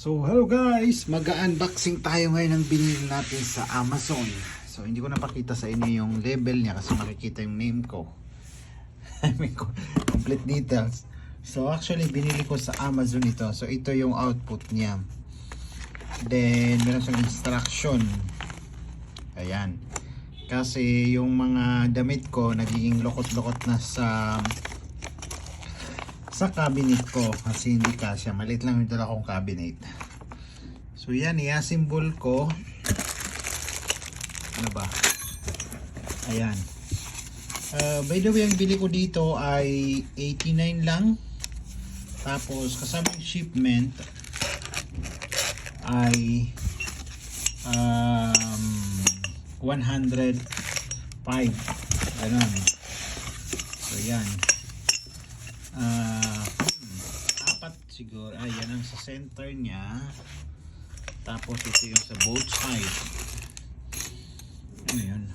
So hello guys, mag-unboxing tayo ngayon ng binili natin sa Amazon. So hindi ko napakita sa inyo yung label niya kasi makikita yung name ko. Complete details. So actually binili ko sa Amazon ito. So ito yung output niya. Then meron siyang instruction. Ayan. Kasi yung mga damit ko nagiging lokot-lokot na sa cabinet ko kasi hindi kasya, maliit lang yung dala kong cabinet. So yan, i-assemble ko. Ano ba? Ayan. By the way, ang bili ko dito ay 89 lang. Tapos kasama yung shipment ay 105. Ganun. So yan. Apat siguro. Ayan ang sa center niya. Tapos ito yung sa both side. Ano yun?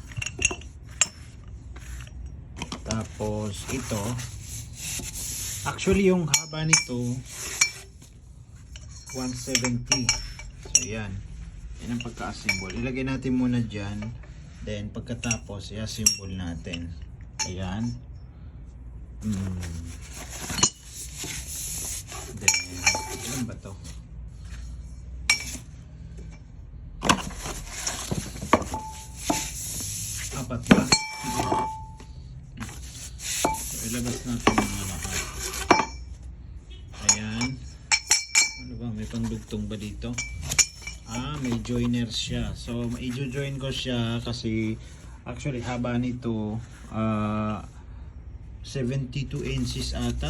Tapos ito. Actually yung haba nito 170. So yan. Yan ang pagka-assemble. Ilagay natin muna dyan. Then pagkatapos i-assemble natin. Ayan. Then, ilan ba to? Apat ba? So, ilabas natin mga lahat. Ayan. Ano ba? May pangdugtong ba dito? May joiner siya. So, i-join ko siya kasi actually haba nito 72 inches ata.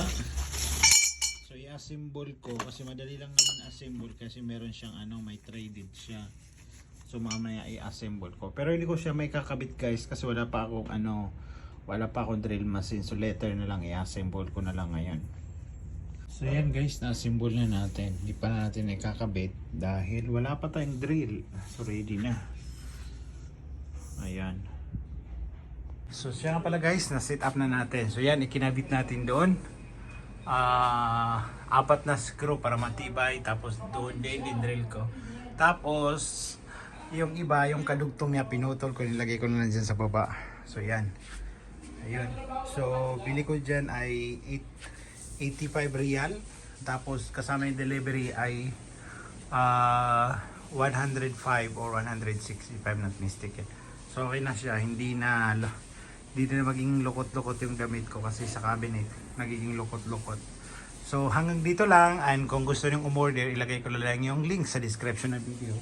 So i-assemble ko kasi madali lang naman assemble kasi meron siyang may threaded siya. So mamaya i-assemble ko. Pero hindi ko siya may kakabit guys kasi wala pa akong drill machine. So later na lang i-assemble ko na lang ngayon. So yan guys, na-assemble na natin. Hindi pa natin ikakabit dahil wala pa tayong drill. So ready na. Ayan. So siya nga pala guys, na-set up na natin. So yan, ikinabit natin doon. Apat na screw para matibay. Tapos doon din drill ko. Tapos yung iba, yung kadugtong niya, pinutol ko, nilagay ko na dyan sa baba. So yan. Ayun. So bili ko dyan ay 85 real. Tapos kasama yung delivery ay 105 or 106 if I'm not mistaken. So okay na siya, hindi na magiging lukot-lukot yung gamit ko kasi sa cabinet nagiging lukot-lukot. So hanggang dito lang, and kung gusto nyo umorder, ilagay ko lang yung link sa description ng video.